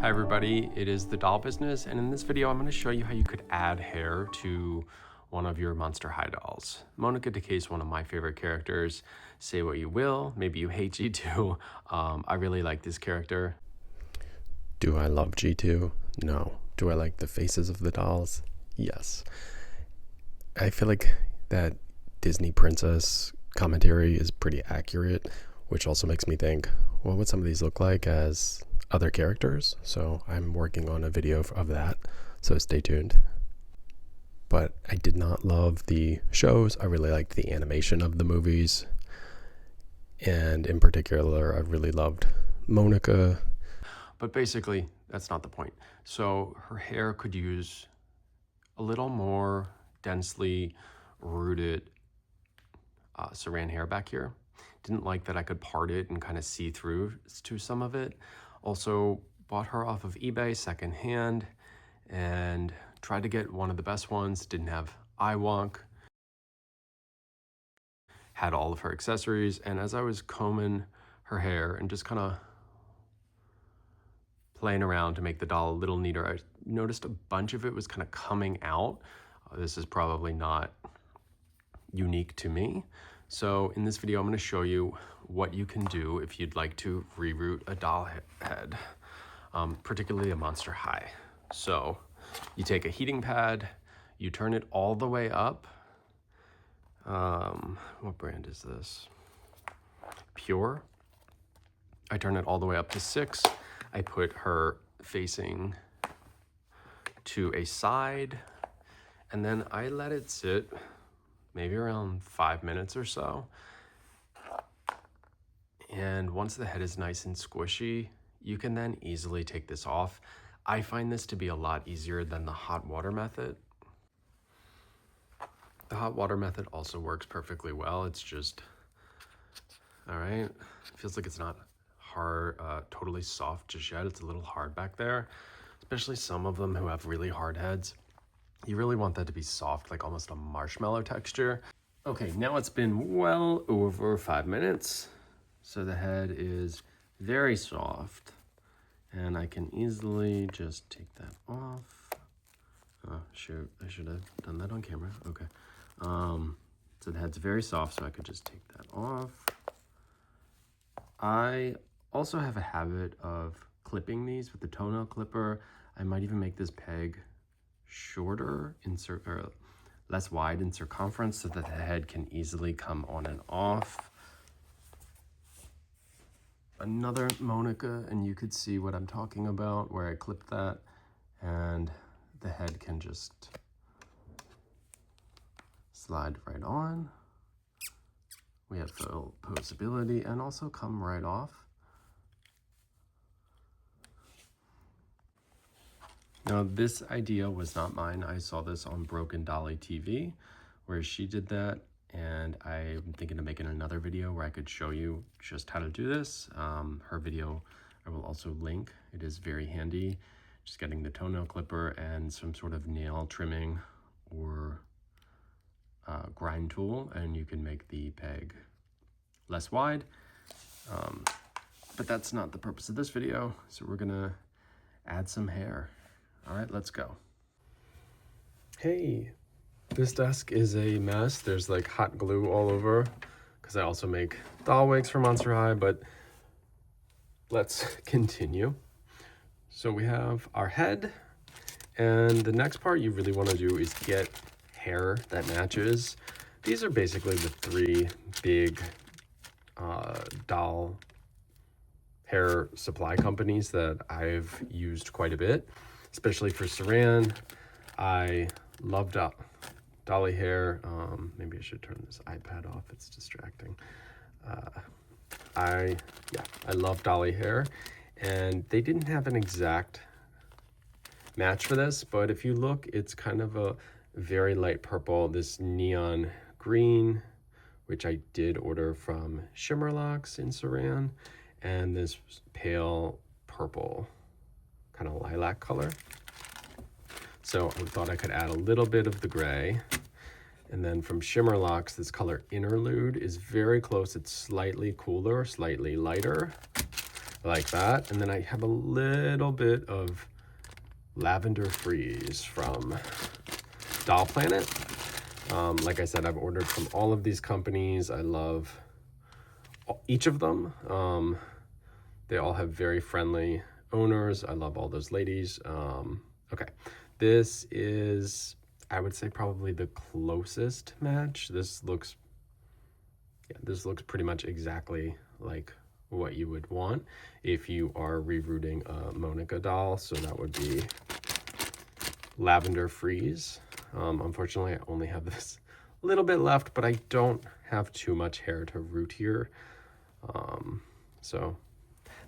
Hi everybody, it is the doll business, and in this video I'm going to show you how you could add hair to one of your Monster High dolls. Moanica D'Kay is one of my favorite characters. Say what you will, maybe you hate G2. I really like this character. Do I love G2? No. Do I like the faces of the dolls? Yes. I feel like that Disney princess commentary is pretty accurate, which also makes me think, what would some of these look like as other characters? So I'm working on a video of that, so stay tuned. But I did not love the shows. I really liked the animation of the movies, and in particular I really loved Moanica. But basically, that's not the point. So her hair could use a little more densely rooted Saran hair back here. Didn't like that I could part it and kind of see through to some of it. Also bought her off of eBay secondhand and tried to get one of the best ones. Didn't have eye wonk. Had all of her accessories, and as I was combing her hair and just kind of playing around to make the doll a little neater, I noticed a bunch of it was kind of coming out. This is probably not unique to me. So in this video, I'm going to show you what you can do if you'd like to reroot a doll head, particularly a Monster High. So you take a heating pad, you turn it all the way up. What brand is this? Pure. I turn it all the way up to 6. I put her facing to a side, and then I let it sit maybe around 5 minutes or so. And once the head is nice and squishy, you can then easily take this off. I find this to be a lot easier than the hot water method. The hot water method also works perfectly well. It's just, all right, feels like it's not hard, totally soft just yet. It's a little hard back there, especially some of them who have really hard heads. You really want that to be soft, like almost a marshmallow texture. Okay, now it's been well over 5 minutes. So the head is very soft, and I can easily just take that off. Oh, shoot, I should have done that on camera. Okay. So the head's very soft, so I could just take that off. I also have a habit of clipping these with the toenail clipper. I might even make this peg shorter, or less wide in circumference, so that the head can easily come on and off. Another Moanica, and you could see what I'm talking about, where I clipped that, and the head can just slide right on. We have full posability and also come right off. Now this idea was not mine. I saw this on Broken Dolly TV where she did that, and I'm thinking of making another video where I could show you just how to do this. Her video I will also link. It is very handy. Just getting the toenail clipper and some sort of nail trimming or grind tool, and you can make the peg less wide. But that's not the purpose of this video, so we're gonna add some hair. All right, let's go. Hey, this desk is a mess. There's like hot glue all over because I also make doll wigs for Monster High, but let's continue. So we have our head, and the next part you really want to do is get hair that matches. These are basically the 3 big doll hair supply companies that I've used quite a bit, especially for Saran. I love dolly hair. Maybe I should turn this iPad off, it's distracting. I love dolly hair, and they didn't have an exact match for this, but if you look, it's kind of a very light purple, this neon green, which I did order from Shimmerlocks in Saran, and this pale purple kind of lilac color. So I thought I could add a little bit of the gray. And then from Shimmerlocks, this color Interlude is very close. It's slightly cooler, slightly lighter. like that. And then I have a little bit of Lavender Freeze from Doll Planet. Like I said, I've ordered from all of these companies. I love each of them. They all have very friendly owners. I love all those ladies. Okay, this is, I would say, probably the closest match. This looks pretty much exactly like what you would want if you are rerooting a Moanica doll. So that would be Lavender Freeze. Unfortunately, I only have this little bit left, but I don't have too much hair to root here. So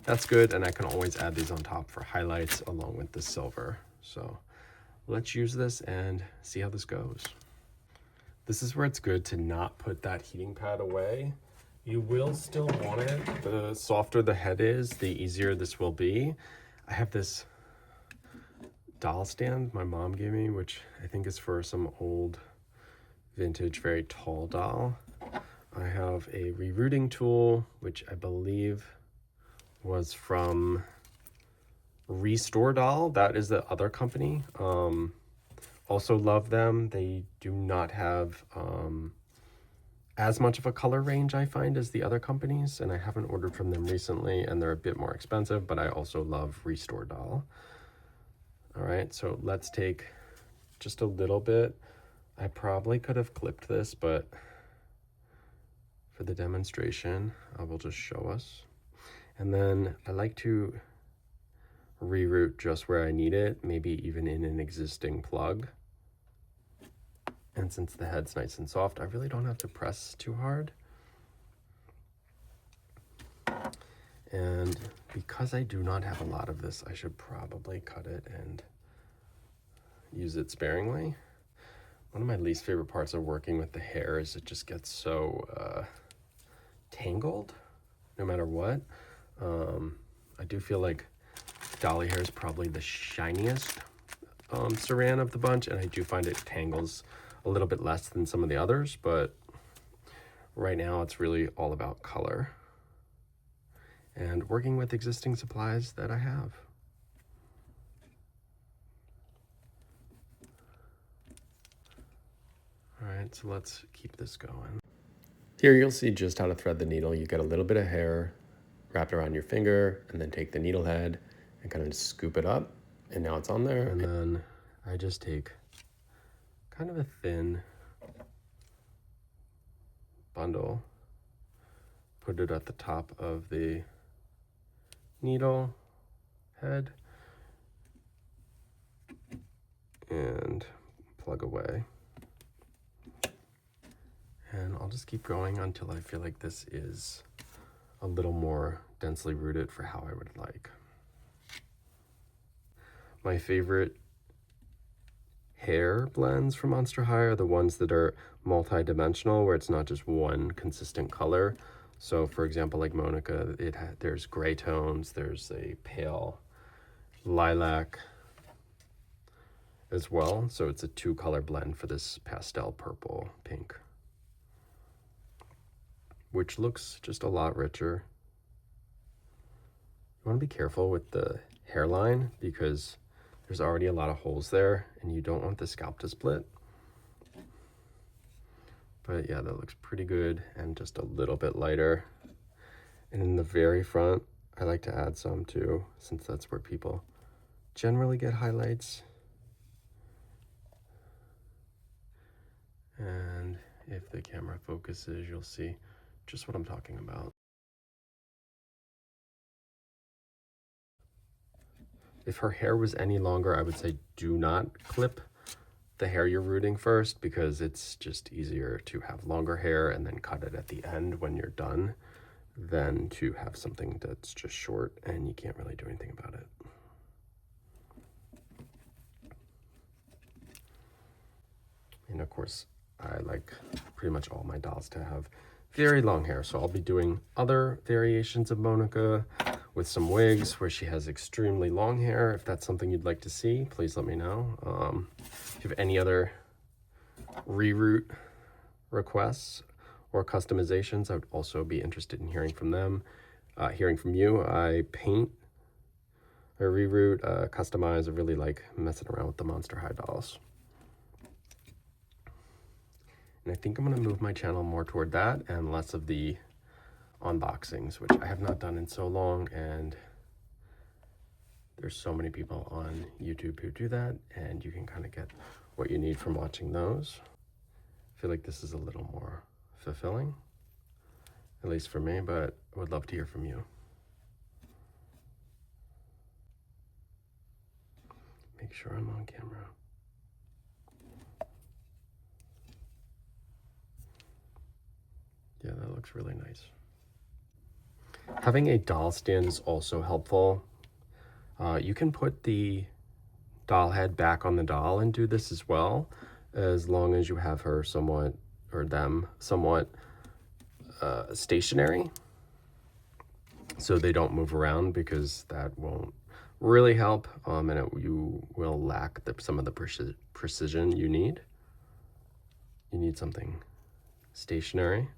that's good, and I can always add these on top for highlights along with the silver. So let's use this and see how this goes. This is where it's good to not put that heating pad away. You will still want it. The softer the head is, the easier this will be. I have this doll stand my mom gave me, which I think is for some old vintage, very tall doll. I have a rerooting tool, which I believe was from Restore Doll. That is the other company. Also love them. They do not have as much of a color range, I find, as the other companies, and I haven't ordered from them recently, and they're a bit more expensive, but I also love Restore Doll. All right, so let's take just a little bit. I probably could have clipped this, but for the demonstration, I will just show us. And then I like to reroot just where I need it, maybe even in an existing plug. And since the head's nice and soft, I really don't have to press too hard. And because I do not have a lot of this, I should probably cut it and use it sparingly. One of my least favorite parts of working with the hair is it just gets so tangled no matter what. I do feel like dolly hair is probably the shiniest Saran of the bunch, and I do find it tangles a little bit less than some of the others, but right now it's really all about color and working with existing supplies that I have. All right, so let's keep this going. Here you'll see just how to thread the needle. You get a little bit of hair, wrap it around your finger, and then take the needle head and kind of scoop it up, and now it's on there. And then I just take kind of a thin bundle, put it at the top of the needle head, and plug away. And I'll just keep going until I feel like this is a little more densely rooted for how I would like. My favorite hair blends from Monster High are the ones that are multi-dimensional, where it's not just one consistent color. So for example, like Moanica, there's gray tones, there's a pale lilac as well. So it's a 2-color blend for this pastel purple pink, which looks just a lot richer. You want to be careful with the hairline because there's already a lot of holes there and you don't want the scalp to split. But yeah, that looks pretty good and just a little bit lighter. And in the very front, I like to add some too, since that's where people generally get highlights. And if the camera focuses, you'll see just what I'm talking about. If her hair was any longer, I would say do not clip the hair you're rooting first, because it's just easier to have longer hair and then cut it at the end when you're done than to have something that's just short and you can't really do anything about it. And of course, I like pretty much all my dolls to have very long hair, so I'll be doing other variations of Moanica with some wigs where she has extremely long hair. If that's something you'd like to see, please let me know. If you have any other reroot requests or customizations, I would also be interested in hearing from them. hearing from you. I paint, I reroot, customize. I really like messing around with the Monster High dolls. And I think I'm going to move my channel more toward that and less of the unboxings, which I have not done in so long, and there's so many people on YouTube who do that, and you can kind of get what you need from watching those. I feel like this is a little more fulfilling, at least for me, but I would love to hear from you. Make sure I'm on camera. Yeah, that looks really nice. Having a doll stand is also helpful. You can put the doll head back on the doll and do this as well, as long as you have her somewhat, or them somewhat stationary, so they don't move around, because that won't really help, and you will lack some of the precision you need. You need something stationary.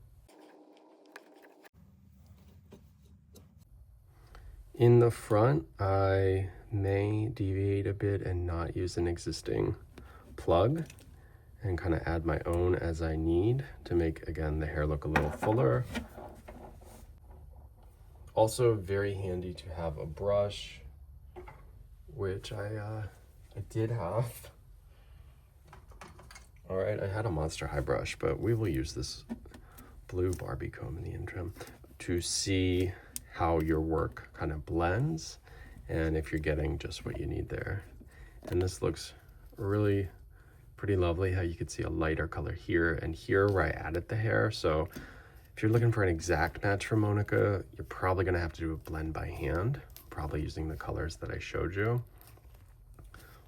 In the front, I may deviate a bit and not use an existing plug and kind of add my own as I need to make, again, the hair look a little fuller. Also very handy to have a brush, which I did have. All right, I had a Monster High brush, but we will use this blue Barbie comb in the interim to see how your work kind of blends and if you're getting just what you need there. And this looks really pretty lovely, how you could see a lighter color here and here where I added the hair. So if you're looking for an exact match for Moanica, you're probably gonna have to do a blend by hand, probably using the colors that I showed you.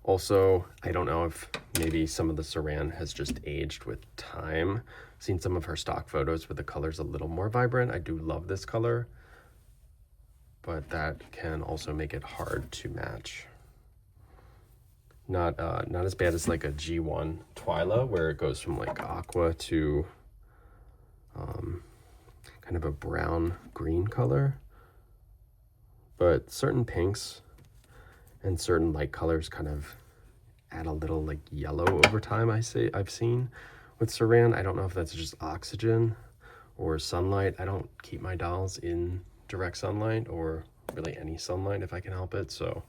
Also, I don't know if maybe some of the Saran has just aged with time. I've seen some of her stock photos with the colors a little more vibrant. I do love this color, but that can also make it hard to match. Not as bad as like a G1 Twyla, where it goes from like aqua to kind of a brown green color. But certain pinks and certain light colors kind of add a little like yellow over time, I've seen with Saran. I don't know if that's just oxygen or sunlight. I don't keep my dolls in direct sunlight, or really any sunlight if I can help it, so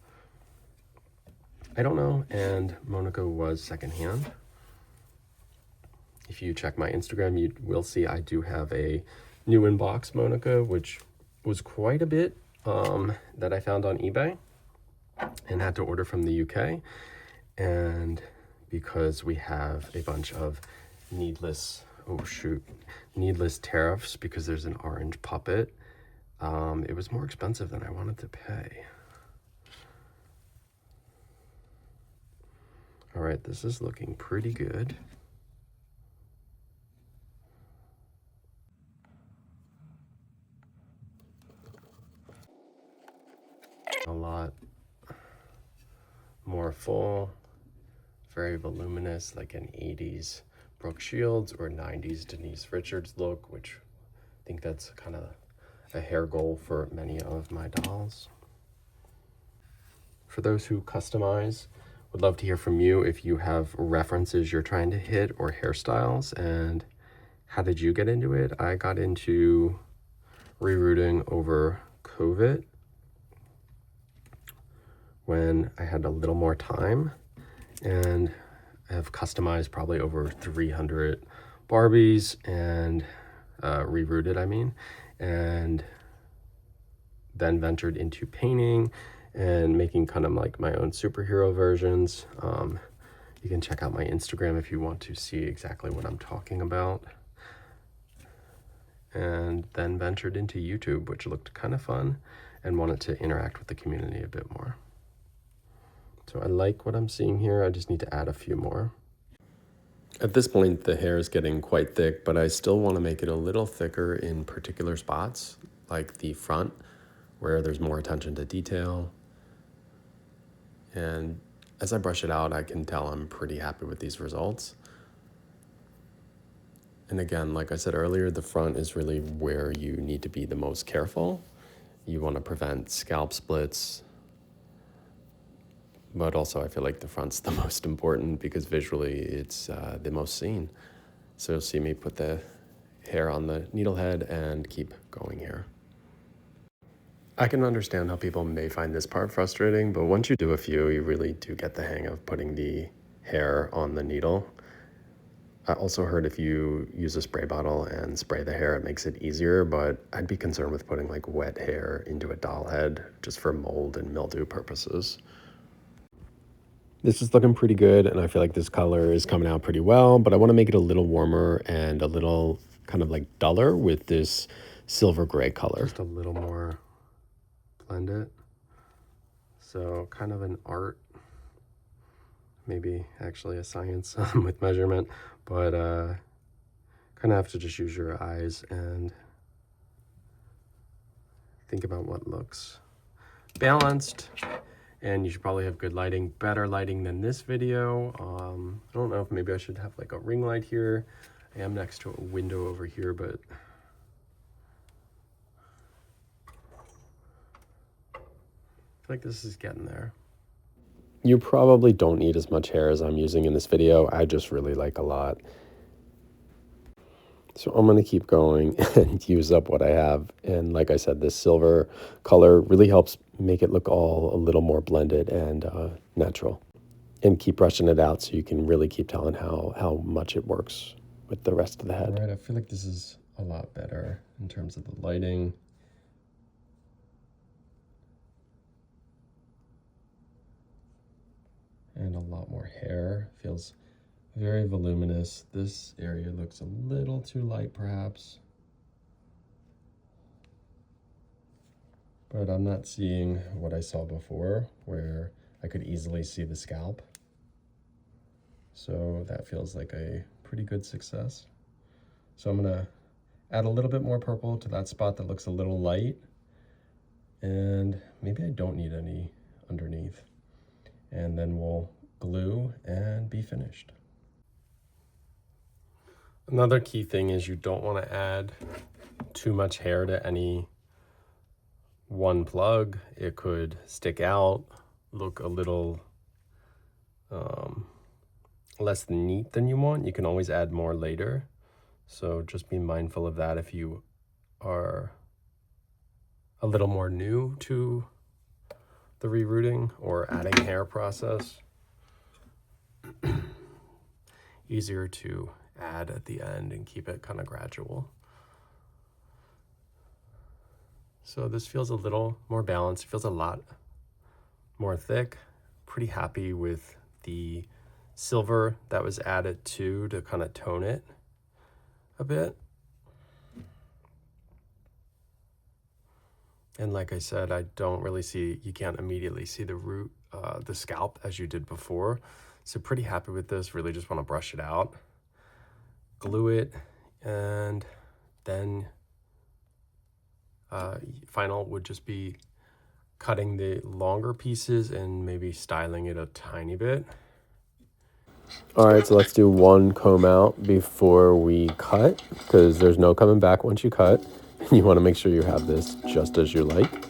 I don't know. And Moanica was secondhand. If you check my Instagram, you will see I do have a new inbox Moanica, which was quite a bit that I found on eBay and had to order from the UK. And because we have a bunch of needless tariffs because there's an orange puppet, it was more expensive than I wanted to pay. All right, this is looking pretty good. A lot more full, very voluminous, like an 80s Brooke Shields or 90s Denise Richards look, which I think that's kind of a hair goal for many of my dolls. For those who customize, would love to hear from you if you have references you're trying to hit or hairstyles, and how did you get into it? I got into rerooting over COVID when I had a little more time, and I have customized probably over 300 Barbies and rerooted, I mean, and then ventured into painting and making kind of like my own superhero versions. You can check out my Instagram if you want to see exactly what I'm talking about. And then ventured into YouTube, which looked kind of fun, and wanted to interact with the community a bit more. So I like what I'm seeing here. I just need to add a few more. At this point, the hair is getting quite thick, but I still want to make it a little thicker in particular spots, like the front, where there's more attention to detail. And as I brush it out, I can tell I'm pretty happy with these results. And again, like I said earlier, the front is really where you need to be the most careful. You want to prevent scalp splits, but also I feel like the front's the most important because visually it's the most seen. So you'll see me put the hair on the needle head and keep going here. I can understand how people may find this part frustrating, but once you do a few, you really do get the hang of putting the hair on the needle. I also heard if you use a spray bottle and spray the hair, it makes it easier, but I'd be concerned with putting like wet hair into a doll head just for mold and mildew purposes. This is looking pretty good, and I feel like this color is coming out pretty well, but I want to make it a little warmer and a little kind of like duller with this silver gray color. Just a little more blended. So kind of an art, maybe actually a science with measurement, but kind of have to just use your eyes and think about what looks balanced. And you should probably have good lighting, better lighting than this video. I don't know if maybe I should have like a ring light here. I am next to a window over here, but I feel like this is getting there. You probably don't need as much hair as I'm using in this video. I just really like a lot. So I'm going to keep going and use up what I have. And like I said, this silver color really helps make it look all a little more blended and natural. And keep brushing it out so you can really keep telling how much it works with the rest of the head. All right, I feel like this is a lot better in terms of the lighting. And a lot more hair. Feels very voluminous. This area looks a little too light perhaps, but I'm not seeing what I saw before where I could easily see the scalp. So that feels like a pretty good success. So I'm gonna add a little bit more purple to that spot that looks a little light, and maybe I don't need any underneath, and then we'll glue and be finished. Another key thing is you don't want to add too much hair to any one plug. It could stick out, look a little less neat than you want. You can always add more later. So just be mindful of that if you are a little more new to the rerooting or adding hair process. Easier to add at the end and keep it kind of gradual. So this feels a little more balanced. It feels a lot more thick. Pretty happy with the silver that was added to kind of tone it a bit. And like I said, I don't really see, you can't immediately see the root, the scalp as you did before. So pretty happy with this. Really just want to brush it out, glue it, and then final would just be cutting the longer pieces and maybe styling it a tiny bit. All right, so let's do one comb out before we cut, because there's no coming back once you cut. You want to make sure you have this just as you like.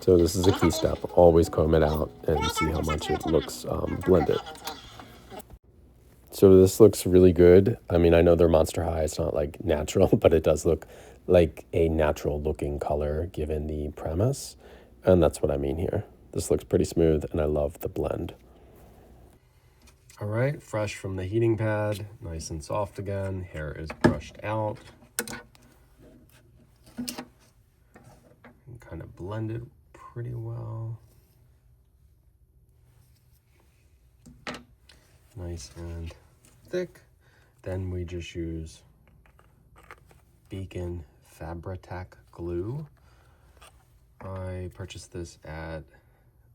So this is a key step. Always comb it out and see how much it looks blended. So this looks really good. I mean, I know they're Monster High. It's not like natural, but it does look like a natural looking color given the premise. And that's what I mean here. This looks pretty smooth and I love the blend. All right, fresh from the heating pad, nice and soft again. Hair is brushed out. And kind of blended pretty well. Nice and thick. Then we just use Beacon Fabri-Tac glue. I purchased this at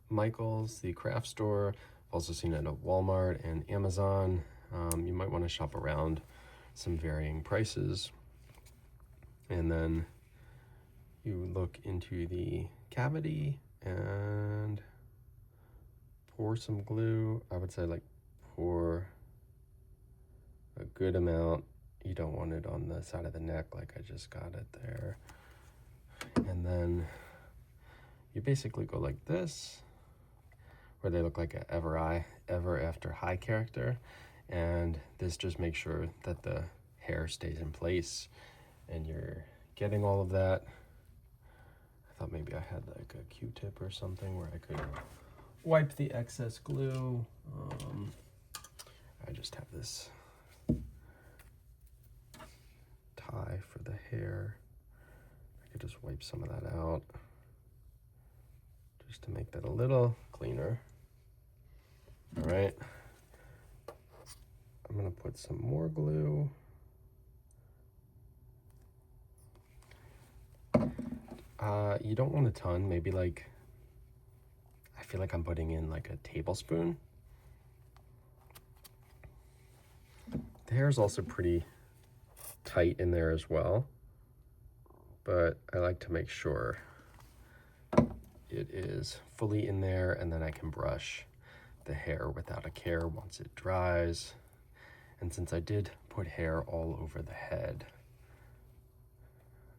Michael's, the craft store. I've also seen it at Walmart and Amazon. You might want to shop around, some varying prices. And then you look into the cavity and pour some glue. I would say like pour a good amount. You don't want it on the side of the neck like I just got it there. And then you basically go like this, where they look like a ever after high character. And this just makes sure that the hair stays in place and you're getting all of that. I thought maybe I had like a Q-tip or something where I could wipe the excess glue. I just have this tie for the hair. I could just wipe some of that out just to make that a little cleaner. All right, I'm gonna put some more glue. You don't want a ton, maybe like, I feel like I'm putting in like a tablespoon. The hair is also pretty tight in there as well, but I like to make sure it is fully in there, and then I can brush the hair without a care once it dries. And since I did put hair all over the head,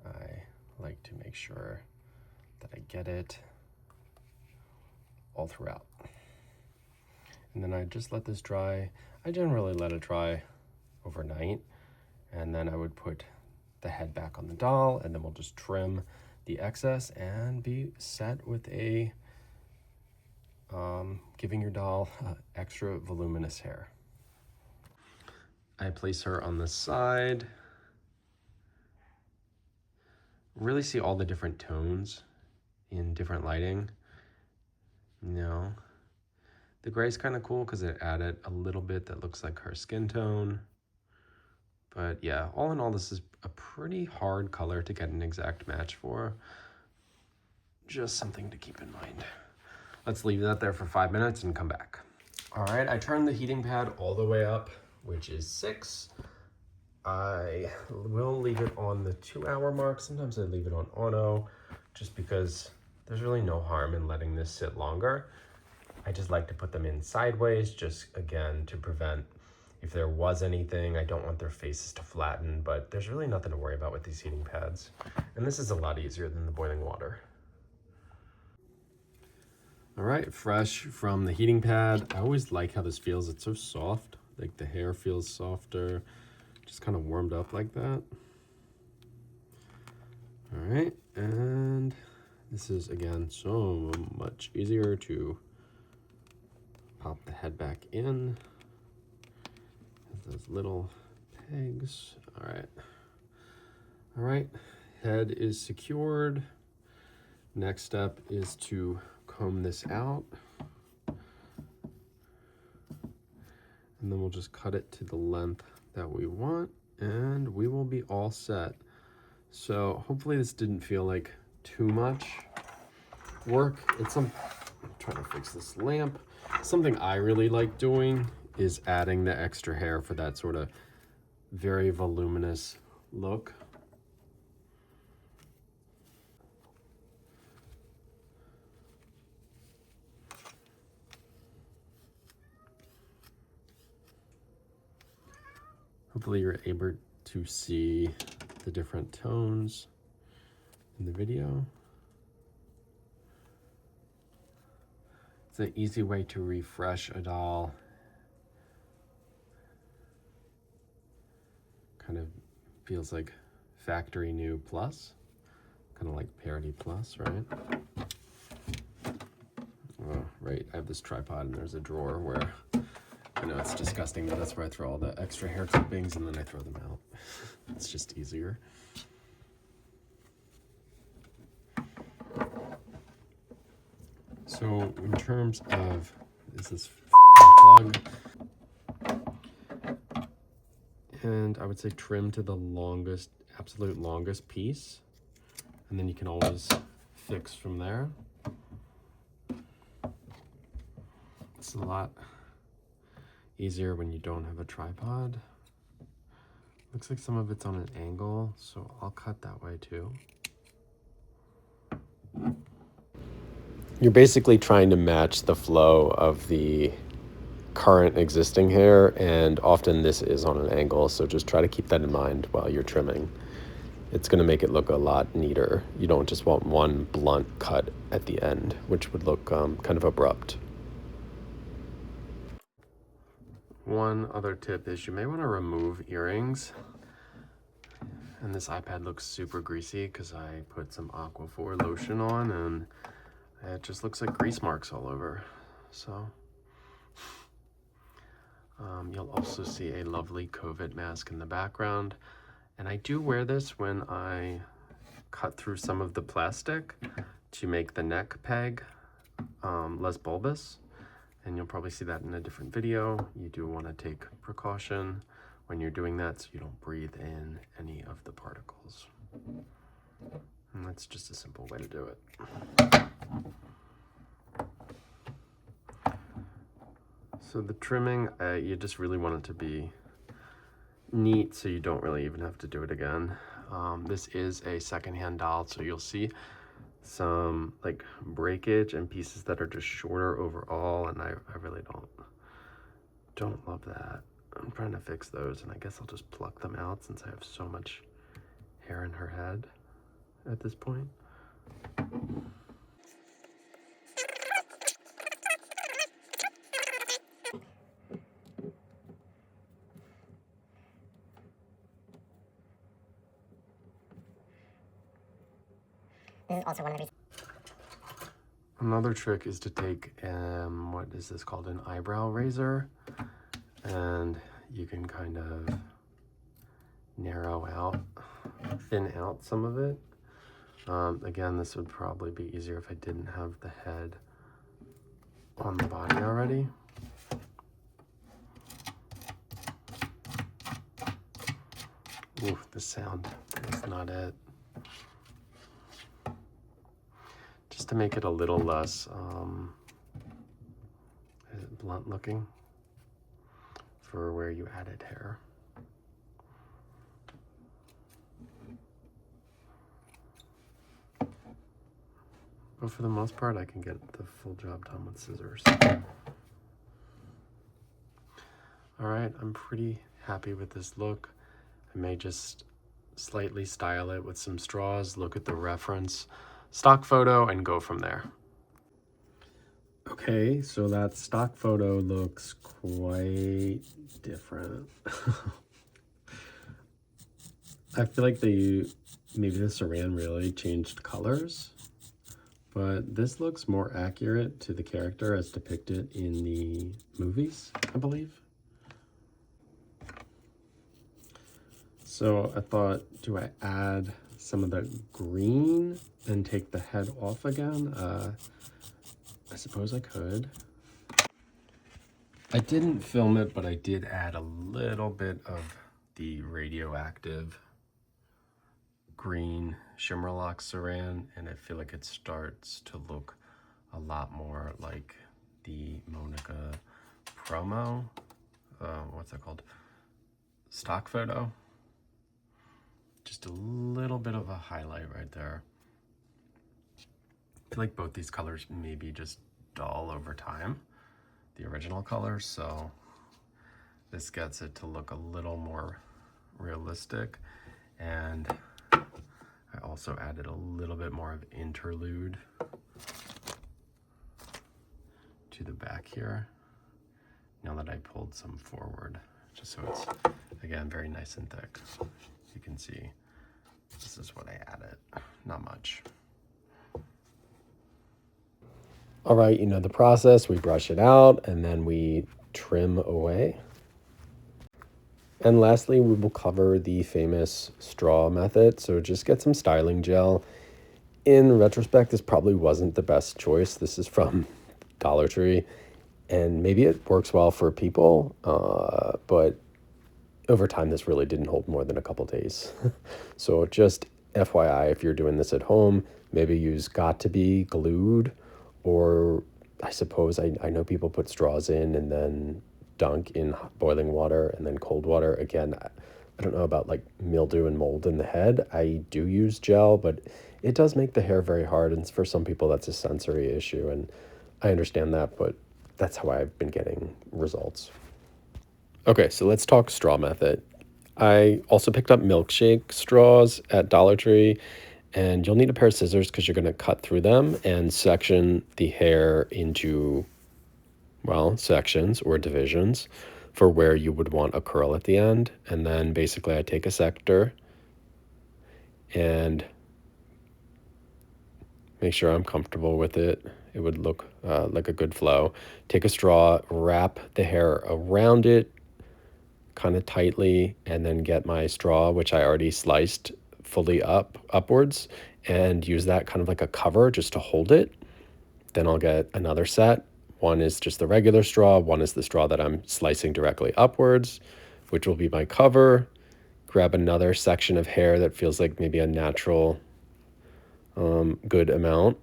I like to make sure that I get it all throughout. And then I just let this dry. I generally let it dry overnight, and then I would put the head back on the doll, and then we'll just trim the excess and be set with a giving your doll extra voluminous hair. I place her on the side. Really see all the different tones in different lighting. You know, the gray's kind of cool because it added a little bit that looks like her skin tone. But yeah, all in all, this is a pretty hard color to get an exact match for. Just something to keep in mind. Let's leave that there for 5 minutes and come back. All right, I turned the heating pad all the way up, which is 6. I will leave it on the 2-hour mark. Sometimes I leave it on auto just because there's really no harm in letting this sit longer. I just like to put them in sideways, just again, to prevent if there was anything. I don't want their faces to flatten, but there's really nothing to worry about with these heating pads. And this is a lot easier than the boiling water. All right, fresh from the heating pad. I always like how this feels. It's so soft, like the hair feels softer, just kind of warmed up like that. All right, and this is, again, so much easier to pop the head back in. Those little pegs. All right, head is secured. Next step is to comb this out. And then we'll just cut it to the length that we want, and we will be all set. So hopefully this didn't feel like too much work. I'm trying to fix this lamp. Something I really like doing is adding the extra hair for that sort of very voluminous look. Hopefully you're able to see the different tones in the video. It's an easy way to refresh a doll. Kind of feels like factory new plus, kind of like parody plus, right? Oh, right, I have this tripod and there's a drawer where, I know it's disgusting, but that's where I throw all the extra hair clippings and then I throw them out. It's just easier. So in terms of, is this plug? And I would say trim to the longest, absolute longest piece. And then you can always fix from there. It's a lot easier when you don't have a tripod. Looks like some of it's on an angle, so I'll cut that way too. You're basically trying to match the flow of the current existing hair, and often this is on an angle, so just try to keep that in mind while you're trimming. it's going to make it look a lot neater. You don't just want one blunt cut at the end, which would look kind of abrupt. One other tip is you may want to remove earrings. And this iPad looks super greasy because I put some Aquaphor lotion on and it just looks like grease marks all over. So you'll also see a lovely COVID mask in the background. And I do wear this when I cut through some of the plastic to make the neck peg less bulbous. And you'll probably see that in a different video. You do want to take precaution when you're doing that so you don't breathe in any of the particles. And that's just a simple way to do it. So the trimming, you just really want it to be neat so you don't really even have to do it again. This is a secondhand doll, so you'll see some like breakage and pieces that are just shorter overall, and I really don't love that. I'm trying to fix those, and I guess I'll just pluck them out since I have so much hair in her head at this point. This is also one of the reasons. Another trick is to take, what is this called, an eyebrow razor, and you can kind of narrow out, thin out some of it. Again, this would probably be easier if I didn't have the head on the body already. Ooh, the sound is not it. Just to make it a little less blunt looking for where you added hair. But for the most part, I can get the full job done with scissors. All right, I'm pretty happy with this look. I may just slightly style it with some straws, look at the reference stock photo, and go from there. Okay, so that stock photo looks quite different. I feel like maybe the Saran really changed colors, but this looks more accurate to the character as depicted in the movies, I believe. So I thought, do I add some of the green and take the head off again? I suppose I could. I didn't film it, but I did add a little bit of the radioactive green Shimmerlock Saran, and I feel like it starts to look a lot more like the Moanica promo. What's that called? Stock photo. Just a little bit of a highlight right there. I feel like both these colors may be just dull over time, the original colors, so this gets it to look a little more realistic. And I also added a little bit more of interlude to the back here, now that I pulled some forward, just so it's, again, very nice and thick. You can see this is what I added, not much. All right, you know the process. We brush it out and then we trim away. And lastly, we will cover the famous straw method. So just get some styling gel. In retrospect, this probably wasn't the best choice. This is from Dollar Tree, and maybe it works well for people, but over time, this really didn't hold more than a couple days. So just FYI, if you're doing this at home, maybe use Got2b glued, or I suppose I know people put straws in and then dunk in boiling water and then cold water. Again, I don't know about like mildew and mold in the head. I do use gel, but it does make the hair very hard, and for some people that's a sensory issue, and I understand that, but that's how I've been getting results. Okay, so let's talk straw method. I also picked up milkshake straws at Dollar Tree, and you'll need a pair of scissors because you're going to cut through them and section the hair into, well, sections or divisions for where you would want a curl at the end. And then basically I take a sector and make sure I'm comfortable with it. It would look like a good flow. Take a straw, wrap the hair around it kind of tightly, and then get my straw, which I already sliced fully upwards, and use that kind of like a cover just to hold it. Then I'll get another set. One is just the regular straw. One is the straw that I'm slicing directly upwards, which will be my cover. Grab another section of hair that feels like maybe a natural good amount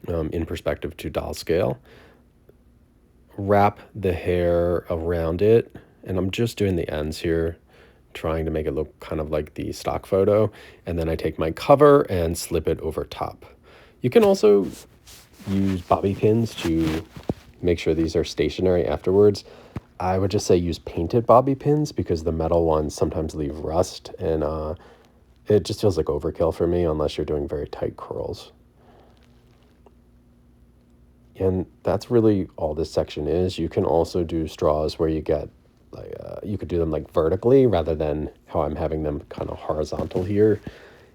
in perspective to doll scale. Wrap the hair around it, and I'm just doing the ends here, trying to make it look kind of like the stock photo. And then I take my cover and slip it over top. You can also use bobby pins to make sure these are stationary afterwards. I would just say use painted bobby pins because the metal ones sometimes leave rust, and it just feels like overkill for me unless you're doing very tight curls. And that's really all this section is. You can also do straws where you get like you could do them like vertically rather than how I'm having them kind of horizontal here.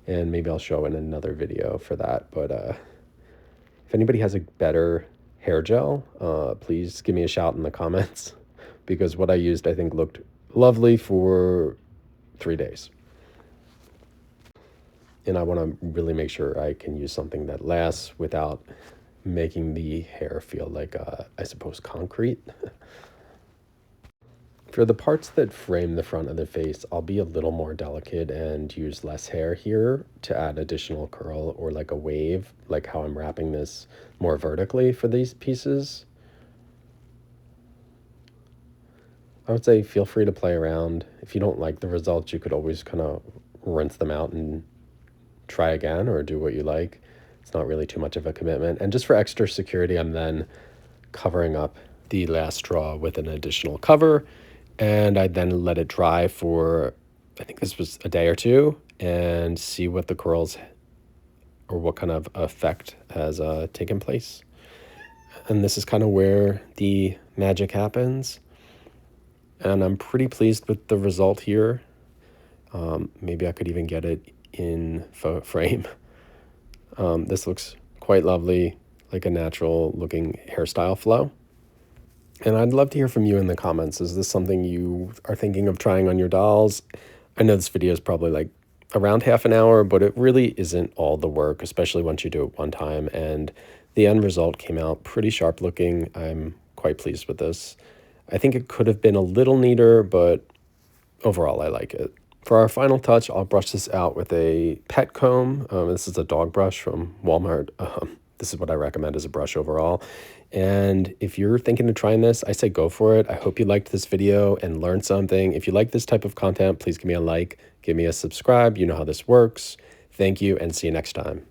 And maybe I'll show in another video for that. But if anybody has a better hair gel, please give me a shout in the comments because what I used I think looked lovely for 3 days. And I want to really make sure I can use something that lasts without making the hair feel like, I suppose, concrete. For the parts that frame the front of the face, I'll be a little more delicate and use less hair here to add additional curl or like a wave, like how I'm wrapping this more vertically for these pieces. I would say feel free to play around. If you don't like the results, you could always kind of rinse them out and try again or do what you like. It's not really too much of a commitment. And just for extra security, I'm then covering up the last straw with an additional cover. And I then let it dry for, I think this was a day or two, and see what the curls or what kind of effect has taken place. And this is kind of where the magic happens. And I'm pretty pleased with the result here. Maybe I could even get it in frame. This looks quite lovely, like a natural looking hairstyle flow. And I'd love to hear from you in the comments. Is this something you are thinking of trying on your dolls? I know this video is probably like around half an hour, but it really isn't all the work, especially once you do it one time. And the end result came out pretty sharp looking. I'm quite pleased with this. I think it could have been a little neater, but overall I like it. For our final touch, I'll brush this out with a pet comb. This is a dog brush from Walmart. This is what I recommend as a brush overall. And if you're thinking of trying this, I say go for it. I hope you liked this video and learned something. If you like this type of content, please give me a like, give me a subscribe. You know how this works. Thank you, and see you next time.